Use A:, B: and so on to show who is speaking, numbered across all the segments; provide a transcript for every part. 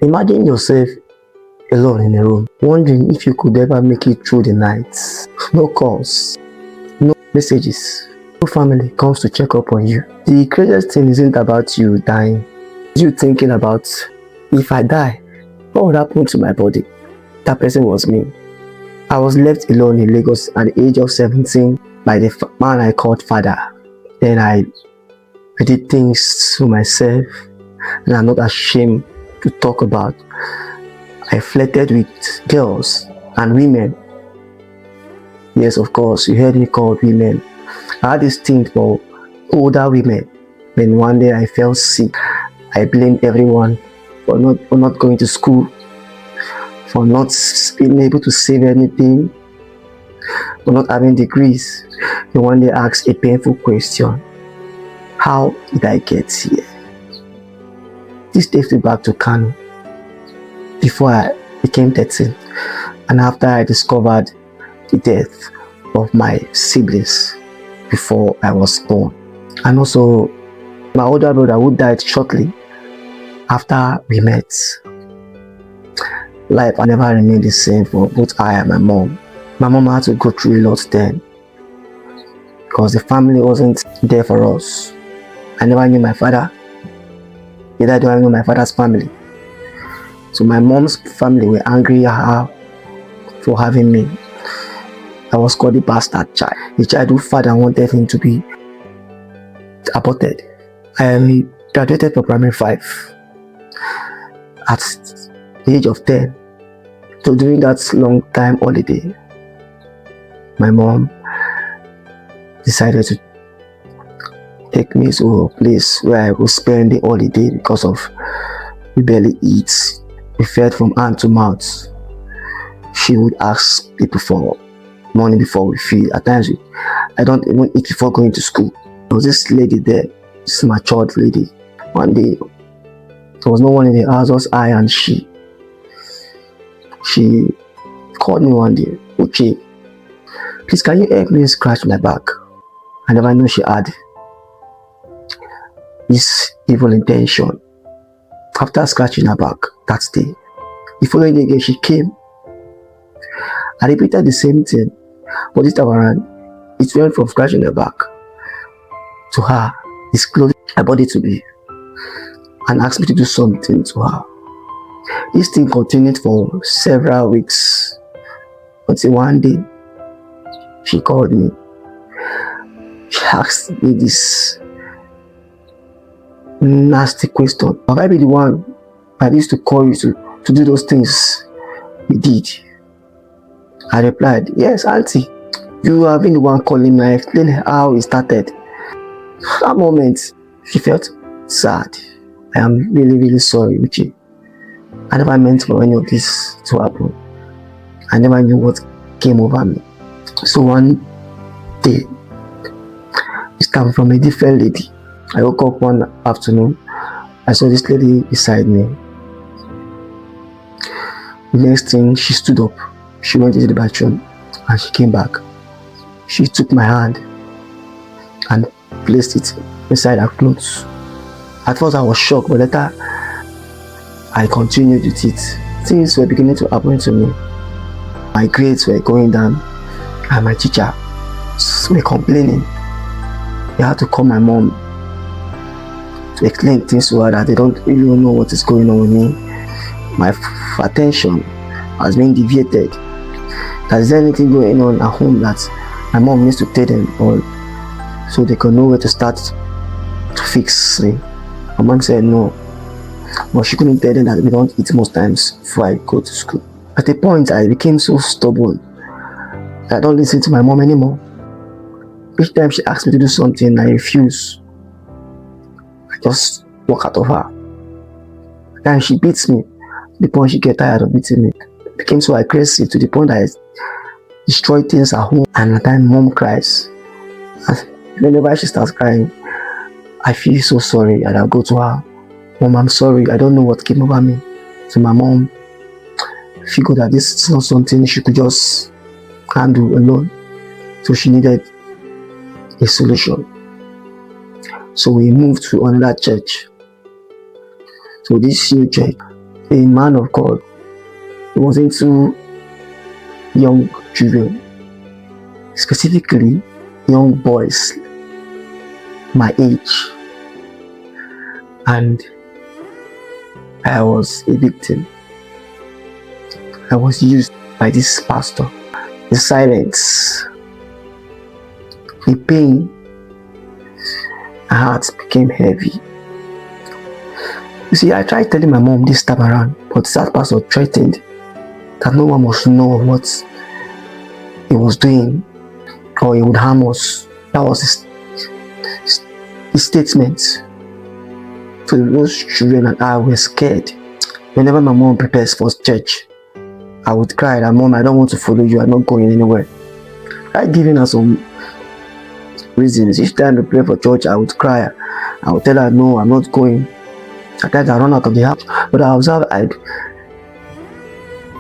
A: Imagine yourself alone in a room, wondering if you could ever make it through the night. No calls, no messages, no family comes to check up on you. The craziest thing isn't about you dying, it's you thinking about, if I die, what would happen to my body? That person was me. I was left alone in Lagos at the age of 17 by the man I called father. Then I did things to myself and I'm not ashamed to talk about. I flirted with girls and women. Yes, of course, you heard me called women. I had this thing for older women. Then one day I fell sick. I blamed everyone for not going to school, for not being able to save anything, for not having degrees. Then one day I asked a painful question. How did I get here? This takes me back to Kano before I became 13 and after I discovered the death of my siblings before I was born, and also my older brother who died shortly after we met. Life had never remained the same for both I and my mom. My mom had to go through a lot then because the family wasn't there for us. I never knew my father, neither do I know my father's family. So my mom's family were angry at her for having me. I was called the bastard child, the child whose father wanted him to be aborted. I graduated from primary 5 at the age of 10. So during that long time holiday, my mom decided to take me to a place where I would spend the holiday because of we barely eat. We fed from hand to mouth. She would ask people for money before we feed. At times, I don't even eat before going to school. There was this lady there, this matured lady. One day, there was no one in the house, just I and she. She called me one day, Uche, please can you help me scratch my back? I never knew she had this evil intention. After scratching her back that day, the following day again she came. I repeated the same thing, but this time around, it went from scratching her back to her disclosing her body to me and asked me to do something to her. This thing continued for several weeks until one day she called me. She asked me this nasty question. Have I been the one that used to call you to do those things you did? I replied, yes, auntie. You have been the one calling me. I explained how it started. That moment, she felt sad. I am really, really sorry, Uche. I never meant for any of this to happen. I never knew what came over me. So one day, it came from a different lady. I woke up one afternoon. I saw this lady beside me. The next thing, she stood up. She went into the bathroom and she came back. She took my hand and placed it inside her clothes. At first I was shocked, but later I continued with it. Things were beginning to happen to me. My grades were going down and my teacher were complaining. They had to call my mom to explain things to her that they don't even know what is going on with me. My attention has been deviated. That is there anything going on at home that my mom needs to tell them all so they can know where to start to fix me. My mom said no, but she couldn't tell them that we don't eat most times before I go to school. At a point I became so stubborn that I don't listen to my mom anymore. Each time she asked me to do something, I refuse. I just walk out of her. Then she beats me to the point she gets tired of beating me. It became so aggressive to the point that I destroy things at home, and at the time mom cries. And whenever she starts crying, I feel so sorry and I'll go to her. Mom, I'm sorry, I don't know what came over me. So my mom figured that this is not something she could just handle alone. So she needed a solution. So we moved to another church. So this new church, a man of God. He was into young children, specifically young boys my age, and I was a victim. I was used by this pastor. The silence, the pain, my heart became heavy. You see, I tried telling my mom this time around, but that pastor threatened that no one must know what he was doing or he would harm us. That was his statement. So those children and I were scared. Whenever my mom prepares for church, I would cry that, "Mom, I don't want to follow you. I'm not going anywhere." I giving her some reasons. Each time we pray for church, I would cry. I would tell her, "No, I'm not going." At times I run out of the house. But I observed I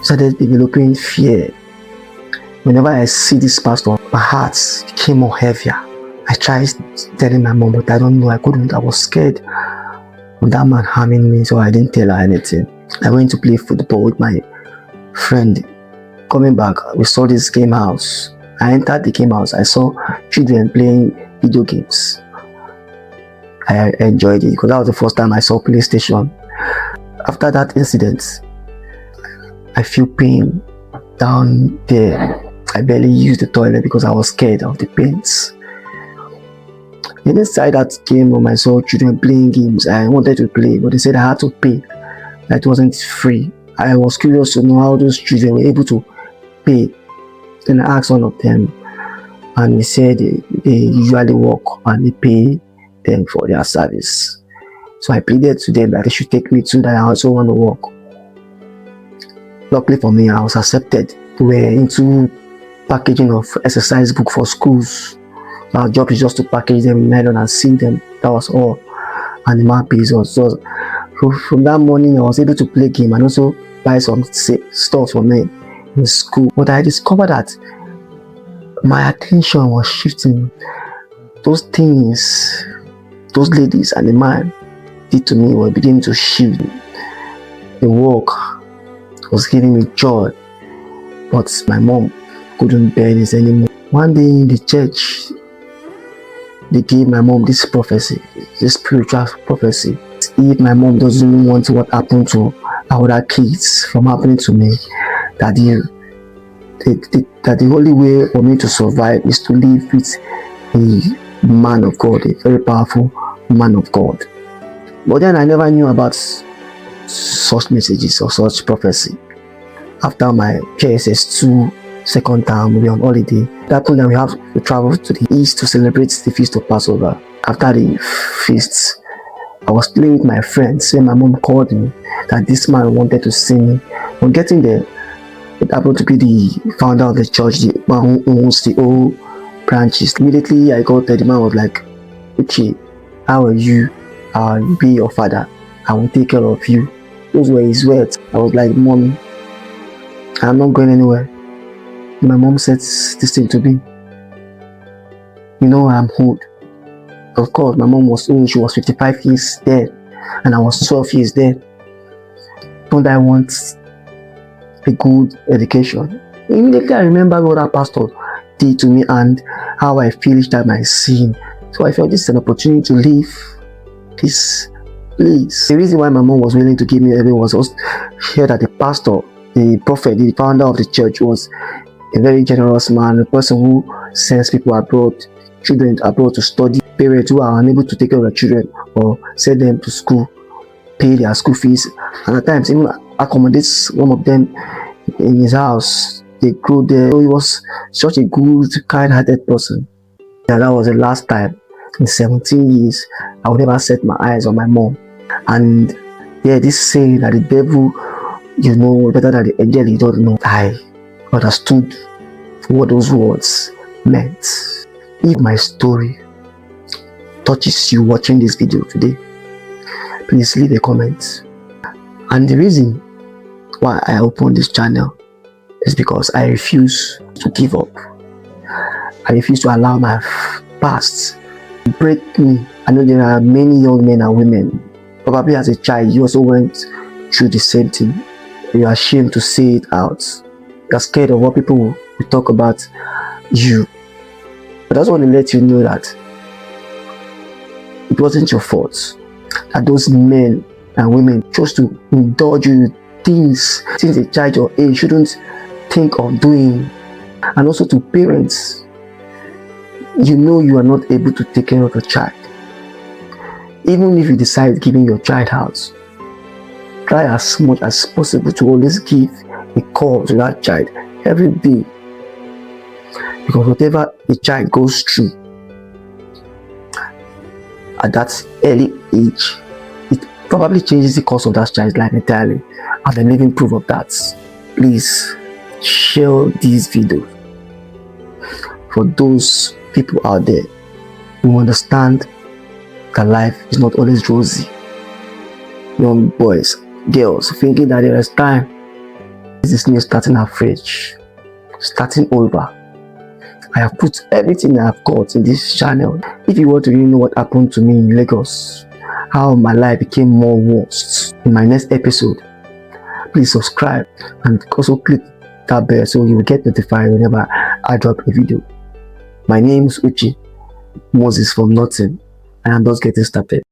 A: started developing fear. Whenever I see this pastor, my heart became more heavier. I tried telling my mom, but I don't know. I couldn't. I was scared of that man harming me, so I didn't tell her anything. I went to play football with my friend. Coming back, we saw this game house. I entered the game house. I saw children playing video games. I enjoyed it because that was the first time I saw PlayStation. After that incident, I feel pain down there. I barely used the toilet because I was scared of the pains. Then inside that game room, I saw children playing games. I wanted to play, but they said I had to pay. That it wasn't free. I was curious to know how those children were able to pay. Then I asked one of them, and he said they usually work and they pay them for their service. So I pleaded to them that they should take me to that I also want to work. Luckily for me, I was accepted. We were into packaging of exercise book for schools. Our job is just to package them in nylon and seal them. That was all. And the man pays us. So from that morning, I was able to play game and also buy some stuff for me in school. But I discovered that my attention was shifting. Those things, those ladies and the man did to me were beginning to shift. The work was giving me joy, but my mom couldn't bear this anymore. One day in the church, they gave my mom this prophecy, this spiritual prophecy. If my mom doesn't want what happened to other kids from happening to me, that the only way for me to survive is to live with a man of God, a very powerful man of God. But then I never knew about such messages or such prophecy. After my JSS2 second term, we were on holiday. That point, we have to travel to the east to celebrate the feast of Passover. After the feast, I was playing with my friends when my mom called me that this man wanted to see me. On getting there, it happened to be the founder of the church, the man who owns the old branches. Immediately I got there, the man was like, "Uche, how are you? I'll be your father. I will take care of you." Those were his words. I was like, "Mommy, I'm not going anywhere." My mom said this thing to me. "You know I'm old." Of course, my mom was old. She was 55 years dead, and I was 12 years dead. Don't I want a good education? Immediately I remember what that pastor did to me and how I finished out my sin. So I felt this is an opportunity to leave this place. The reason why my mom was willing to give me everything was here that the pastor, the prophet, the founder of the church was a very generous man, a person who sends people abroad, children abroad to study. Parents who are unable to take care of their children or send them to school, pay their school fees, and at times even accommodates one of them in his house. They grow there. So he was such a good, kind-hearted person. And that was the last time in 17 years I would ever set my eyes on my mom. And yeah, this saying that the devil, you know better than the angel, you don't know. I understood what those words meant. If my story touches you watching this video today, please leave a comment. And the reason why I opened this channel is because I refuse to give up. I refuse to allow my past to break me. I know there are many young men and women, probably as a child you also went through the same thing. You're ashamed to say it out. You're scared of what people will talk about you. But I just want to let you know that it wasn't your fault. That those men and women chose to indulge you with things a child your age shouldn't think of doing. And also to parents, you know you are not able to take care of your child. Even if you decide giving your child out, try as much as possible to always give a call to that child every day. Because whatever a child goes through at that early age, it probably changes the course of that child's life entirely. And the living proof of that. Please share this video for those people out there who understand that life is not always rosy. Young boys, girls thinking that there is time. This is new starting afresh, starting over. I have put everything I have got in this channel. If you want to really know what happened to me in Lagos, how my life became more worse in my next episode, please subscribe and also click that bell so you will get notified whenever I drop a video. My name is Uche Moses from Nothing, and I'm just getting started.